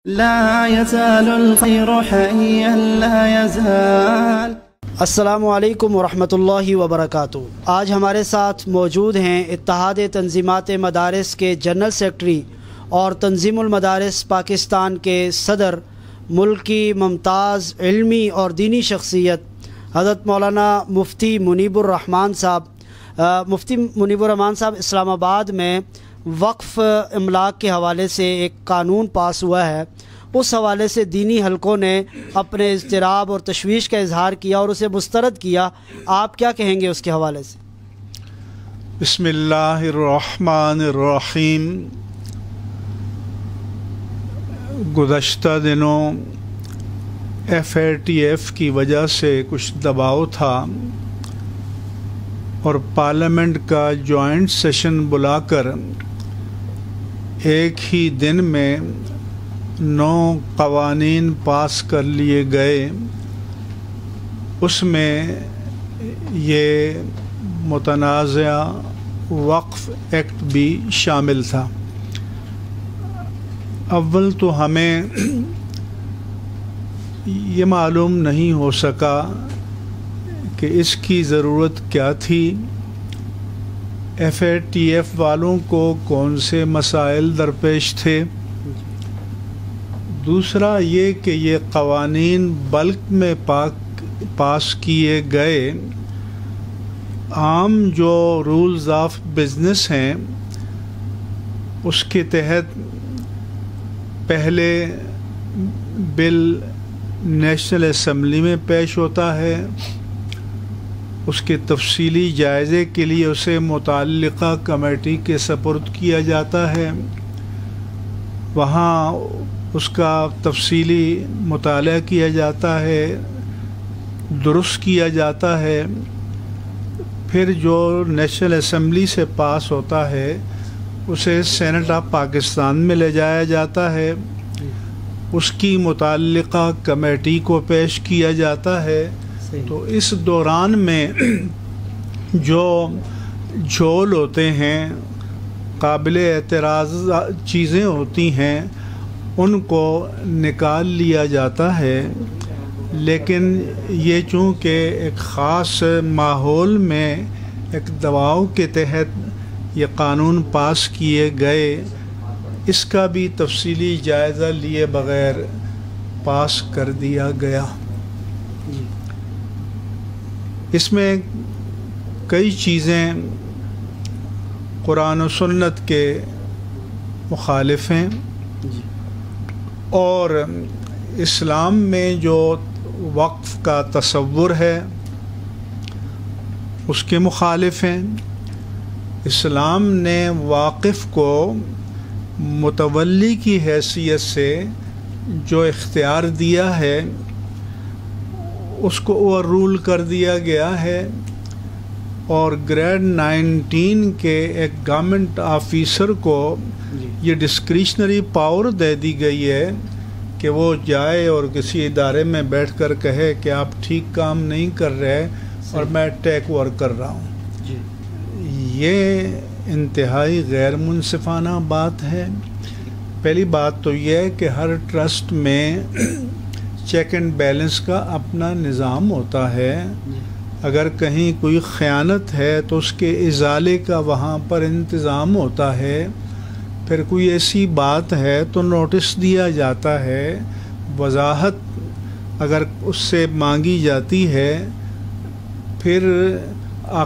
لا يزال الخير حيا لا يزال۔ السلام علیکم ورحمۃ اللہ وبرکاتہ۔ آج ہمارے ساتھ موجود ہیں اتحاد تنظیمات مدارس کے جنرل سیکرٹری اور تنظیم المدارس پاکستان کے صدر، ملک کی ممتاز علمی اور دینی شخصیت حضرت مولانا مفتی منیب الرحمان صاحب۔ مفتی منیب الرحمان صاحب، اسلام آباد میں وقف املاک کے حوالے سے ایک قانون پاس ہوا ہے، اس حوالے سے دینی حلقوں نے اپنے اضطراب اور تشویش کا اظہار کیا اور اسے مسترد کیا۔ آپ کیا کہیں گے اس کے حوالے سے؟ بسم اللہ الرحمن الرحیم۔ گزشتہ دنوں FATF کی وجہ سے کچھ دباؤ تھا اور پارلیمنٹ کا جوائنٹ سیشن بلا کر ایک ہی دن میں 9 قوانین پاس کر لیے گئے۔ اس میں یہ متنازع وقف ایکٹ بھی شامل تھا۔ اول تو ہمیں یہ معلوم نہیں ہو سکا کہ اس کی ضرورت کیا تھی، FATF والوں کو کون سے مسائل درپیش تھے۔ دوسرا یہ کہ یہ قوانین بلک میں پاس کیے گئے۔ عام جو رولز آف بزنس ہیں اس کے تحت پہلے بل نیشنل اسمبلی میں پیش ہوتا ہے، اس کے تفصیلی جائزے کے لیے اسے متعلقہ کمیٹی کے سپرد کیا جاتا ہے، وہاں اس کا تفصیلی مطالعہ کیا جاتا ہے، درست کیا جاتا ہے، پھر جو نیشنل اسمبلی سے پاس ہوتا ہے اسے سینٹ آف پاکستان میں لے جایا جاتا ہے، اس کی متعلقہ کمیٹی کو پیش کیا جاتا ہے۔ تو اس دوران میں جو جھول ہوتے ہیں، قابل اعتراض چیزیں ہوتی ہیں، ان کو نکال لیا جاتا ہے، لیکن یہ چونکہ ایک خاص ماحول میں ایک دباؤ کے تحت یہ قانون پاس کیے گئے، اس کا بھی تفصیلی جائزہ لیے بغیر پاس کر دیا گیا۔ اس میں کئی چیزیں قرآن و سنت کے مخالف ہیں اور اسلام میں جو وقف کا تصور ہے اس کے مخالف ہیں۔ اسلام نے واقف کو متولی کی حیثیت سے جو اختیار دیا ہے اس کو اوور رول کر دیا گیا ہے، اور گریڈ 19 کے ایک گورنمنٹ آفیسر کو یہ ڈسکریشنری پاور دے دی گئی ہے کہ وہ جائے اور کسی ادارے میں بیٹھ کر کہے کہ آپ ٹھیک کام نہیں کر رہے اور میں ٹیک اوور کر رہا ہوں۔ یہ انتہائی غیر منصفانہ بات ہے۔ پہلی بات تو یہ ہے کہ ہر ٹرسٹ میں چیک اینڈ بیلنس کا اپنا نظام ہوتا ہے، اگر کہیں کوئی خیانت ہے تو اس کے ازالے کا وہاں پر انتظام ہوتا ہے، پھر کوئی ایسی بات ہے تو نوٹس دیا جاتا ہے، وضاحت اگر اس سے مانگی جاتی ہے، پھر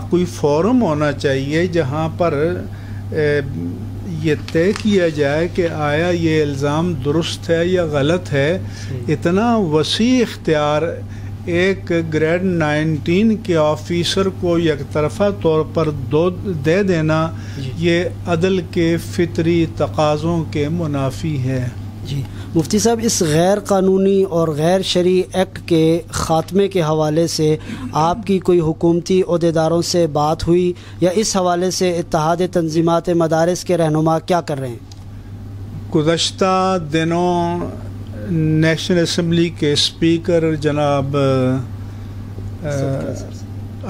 کوئی فورم ہونا چاہیے جہاں پر یہ طے کیا جائے کہ آیا یہ الزام درست ہے یا غلط ہے۔ اتنا وسیع اختیار ایک گریڈ 19 کے آفیسر کو یک طرفہ طور پر دے دینا یہ عدل کے فطری تقاضوں کے منافی ہے۔ جی مفتی صاحب، اس غیر قانونی اور غیر شرعی ایکٹ کے خاتمے کے حوالے سے آپ کی کوئی حکومتی عہدیداروں سے بات ہوئی، یا اس حوالے سے اتحاد تنظیمات مدارس کے رہنما کیا کر رہے ہیں؟ گزشتہ دنوں نیشنل اسمبلی کے اسپیکر جناب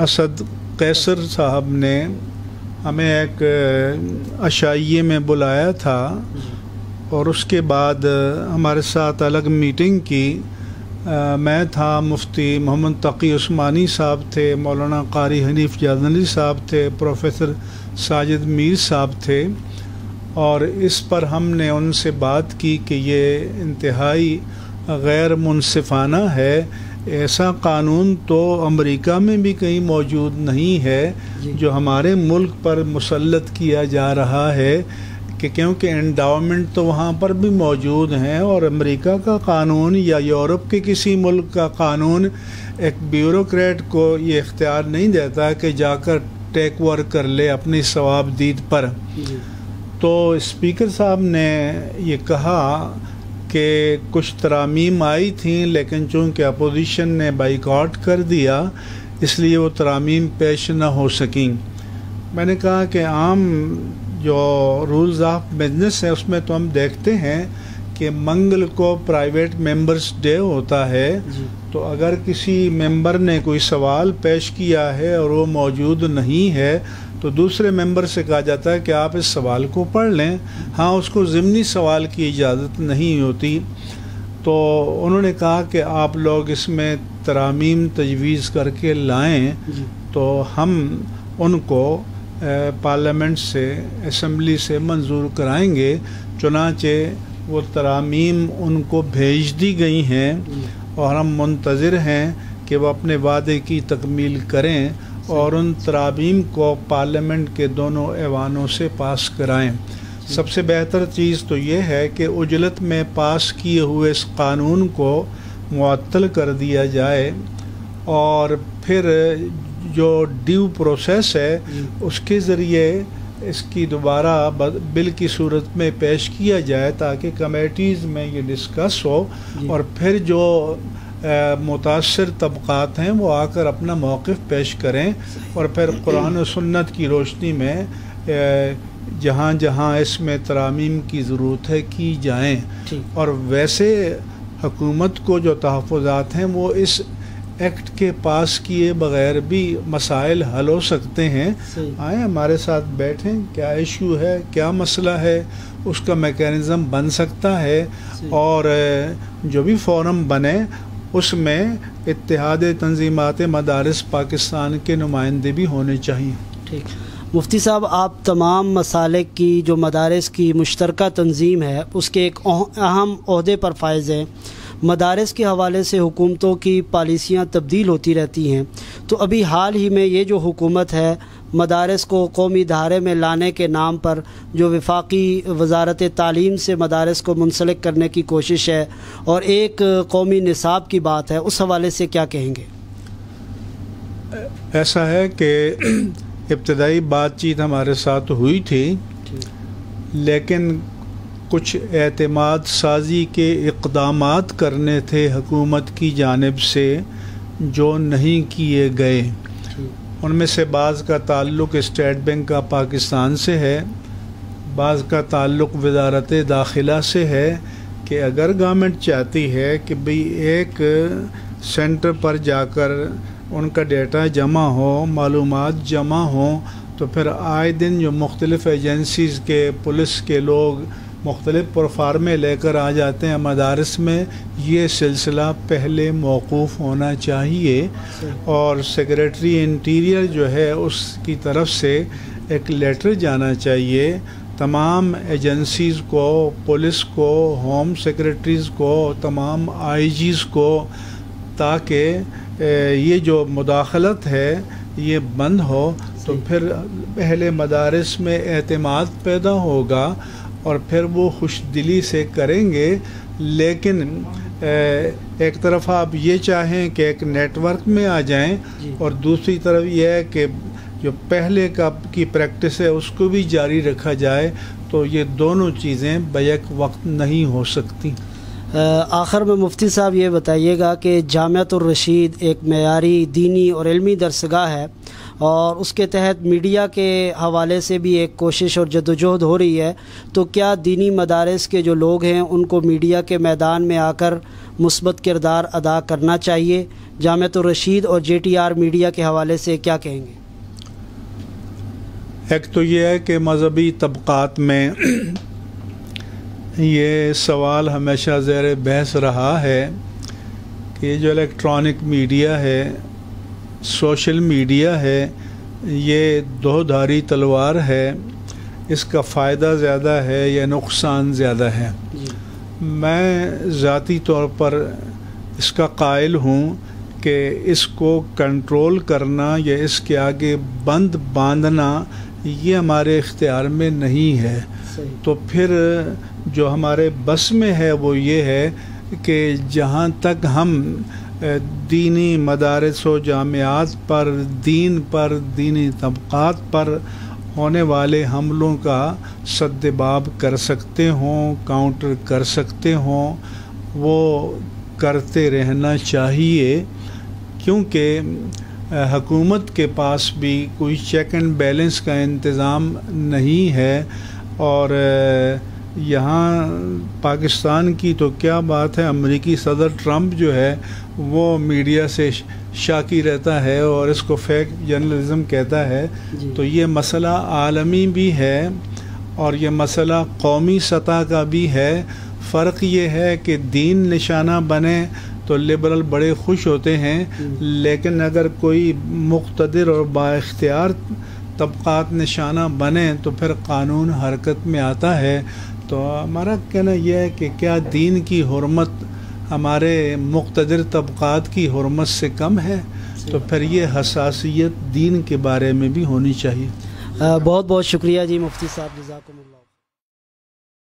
اسد قیصر صاحب نے ہمیں ایک عشائیے میں بلایا تھا اور اس کے بعد ہمارے ساتھ الگ میٹنگ کی میں تھا، مفتی محمد تقی عثمانی صاحب تھے، مولانا قاری حنیف جازنلی صاحب تھے، پروفیسر ساجد میر صاحب تھے، اور اس پر ہم نے ان سے بات کی کہ یہ انتہائی غیر منصفانہ ہے، ایسا قانون تو امریکہ میں بھی کہیں موجود نہیں ہے جو ہمارے ملک پر مسلط کیا جا رہا ہے، کہ کیونکہ انڈاؤمنٹ تو وہاں پر بھی موجود ہیں، اور امریکہ کا قانون یا یورپ کے کسی ملک کا قانون ایک بیوروکریٹ کو یہ اختیار نہیں دیتا کہ جا کر ٹیک اوور کر لے اپنی ثواب دید پر۔ تو اسپیکر صاحب نے یہ کہا کہ کچھ ترامیم آئی تھیں، لیکن چونکہ اپوزیشن نے بائیکاٹ کر دیا اس لیے وہ ترامیم پیش نہ ہو سکیں۔ میں نے کہا کہ عام جو رولز آف بزنس ہے اس میں تو ہم دیکھتے ہیں کہ منگل کو پرائیویٹ ممبرز ڈے ہوتا ہے، تو اگر کسی ممبر نے کوئی سوال پیش کیا ہے اور وہ موجود نہیں ہے تو دوسرے ممبر سے کہا جاتا ہے کہ آپ اس سوال کو پڑھ لیں، ہاں اس کو ضمنی سوال کی اجازت نہیں ہوتی۔ تو انہوں نے کہا کہ آپ لوگ اس میں ترامیم تجویز کر کے لائیں تو ہم ان کو پارلیمنٹ سے، اسمبلی سے منظور کرائیں گے۔ چنانچہ وہ ترامیم ان کو بھیج دی گئی ہیں اور ہم منتظر ہیں کہ وہ اپنے وعدے کی تکمیل کریں اور ان ترامیم کو پارلیمنٹ کے دونوں ایوانوں سے پاس کرائیں۔ سب سے بہتر چیز تو یہ ہے کہ عجلت میں پاس کیے ہوئے اس قانون کو معطل کر دیا جائے، اور پھر جو ڈیو پروسیس ہے اس کے ذریعے اس کی دوبارہ بل کی صورت میں پیش کیا جائے تاکہ کمیٹیز میں یہ ڈسکس ہو، اور پھر جو متاثر طبقات ہیں وہ آ کر اپنا موقف پیش کریں، اور پھر قرآن و سنت کی روشنی میں جہاں جہاں اس میں ترامیم کی ضرورت ہے کی جائیں۔ اور ویسے حکومت کو جو تحفظات ہیں وہ اس ایکٹ کے پاس کیے بغیر بھی مسائل حل ہو سکتے ہیں۔ آئیں ہمارے ساتھ بیٹھیں، کیا ایشو ہے، کیا مسئلہ ہے، اس کا میکینزم بن سکتا ہے، اور جو بھی فورم بنے اس میں اتحاد تنظیمات مدارس پاکستان کے نمائندے بھی ہونے چاہیے۔ ٹھیک، مفتی صاحب آپ تمام مسالک کی جو مدارس کی مشترکہ تنظیم ہے اس کے ایک اہم عہدے پر فائز ہیں۔ مدارس کے حوالے سے حکومتوں کی پالیسیاں تبدیل ہوتی رہتی ہیں، تو ابھی حال ہی میں یہ جو حکومت ہے مدارس کو قومی دھارے میں لانے کے نام پر جو وفاقی وزارت تعلیم سے مدارس کو منسلک کرنے کی کوشش ہے اور ایک قومی نصاب کی بات ہے، اس حوالے سے کیا کہیں گے؟ ایسا ہے کہ ابتدائی بات چیت ہمارے ساتھ ہوئی تھی، لیکن کچھ اعتماد سازی کے اقدامات کرنے تھے حکومت کی جانب سے جو نہیں کیے گئے۔ ان میں سے بعض کا تعلق اسٹیٹ بینک آف پاکستان سے ہے، بعض کا تعلق وزارت داخلہ سے ہے، کہ اگر گورنمنٹ چاہتی ہے کہ بھئی ایک سینٹر پر جا کر ان کا ڈیٹا جمع ہو، معلومات جمع ہوں، تو پھر آئے دن جو مختلف ایجنسیز کے، پولیس کے لوگ مختلف پروفارمے لے کر آ جاتے ہیں مدارس میں، یہ سلسلہ پہلے موقوف ہونا چاہیے، اور سیکریٹری انٹیریئر جو ہے اس کی طرف سے ایک لیٹر جانا چاہیے تمام ایجنسیز کو، پولیس کو، ہوم سیکریٹریز کو، تمام آئی جیز کو، تاکہ یہ جو مداخلت ہے یہ بند ہو، تو پھر پہلے مدارس میں اعتماد پیدا ہوگا اور پھر وہ خوش دلی سے کریں گے۔ لیکن ایک طرف آپ یہ چاہیں کہ ایک نیٹ ورک میں آ جائیں، اور دوسری طرف یہ ہے کہ جو پہلے کی پریکٹس ہے اس کو بھی جاری رکھا جائے، تو یہ دونوں چیزیں بیک وقت نہیں ہو سکتی۔ آخر میں مفتی صاحب یہ بتائیے گا کہ جامعۃ الرشید ایک معیاری دینی اور علمی درسگاہ ہے، اور اس کے تحت میڈیا کے حوالے سے بھی ایک کوشش اور جدوجہد ہو رہی ہے، تو کیا دینی مدارس کے جو لوگ ہیں ان کو میڈیا کے میدان میں آ کر مثبت کردار ادا کرنا چاہیے؟ جامعۃ الرشید اور جے ٹی آر میڈیا کے حوالے سے کیا کہیں گے؟ ایک تو یہ ہے کہ مذہبی طبقات میں یہ سوال ہمیشہ زیر بحث رہا ہے کہ جو الیکٹرانک میڈیا ہے، سوشل میڈیا ہے، یہ دو دھاری تلوار ہے، اس کا فائدہ زیادہ ہے یا نقصان زیادہ ہے؟ میں ذاتی طور پر اس کا قائل ہوں کہ اس کو کنٹرول کرنا یا اس کے آگے بند باندھنا یہ ہمارے اختیار میں نہیں ہے۔ تو پھر جو ہمارے بس میں ہے وہ یہ ہے کہ جہاں تک ہم دینی مدارس و جامعات پر، دین پر، دینی طبقات پر ہونے والے حملوں کا سد باب کر سکتے ہوں، کاؤنٹر کر سکتے ہوں، وہ کرتے رہنا چاہیے، کیونکہ حکومت کے پاس بھی کوئی چیک اینڈ بیلنس کا انتظام نہیں ہے، اور یہاں پاکستان کی تو کیا بات ہے، امریکی صدر ٹرمپ جو ہے وہ میڈیا سے شاکی رہتا ہے اور اس کو فیک جرنلزم کہتا ہے۔ تو یہ مسئلہ عالمی بھی ہے اور یہ مسئلہ قومی سطح کا بھی ہے۔ فرق یہ ہے کہ دین نشانہ بنے تو لبرل بڑے خوش ہوتے ہیں، لیکن اگر کوئی مقتدر اور با اختیار طبقات نشانہ بنے تو پھر قانون حرکت میں آتا ہے۔ تو ہمارا کہنا یہ ہے کہ کیا دین کی حرمت ہمارے مقتدر طبقات کی حرمت سے کم ہے؟ تو پھر یہ حساسیت دین کے بارے میں بھی ہونی چاہیے۔ بہت بہت شکریہ جی مفتی صاحب، جزاکم اللہ۔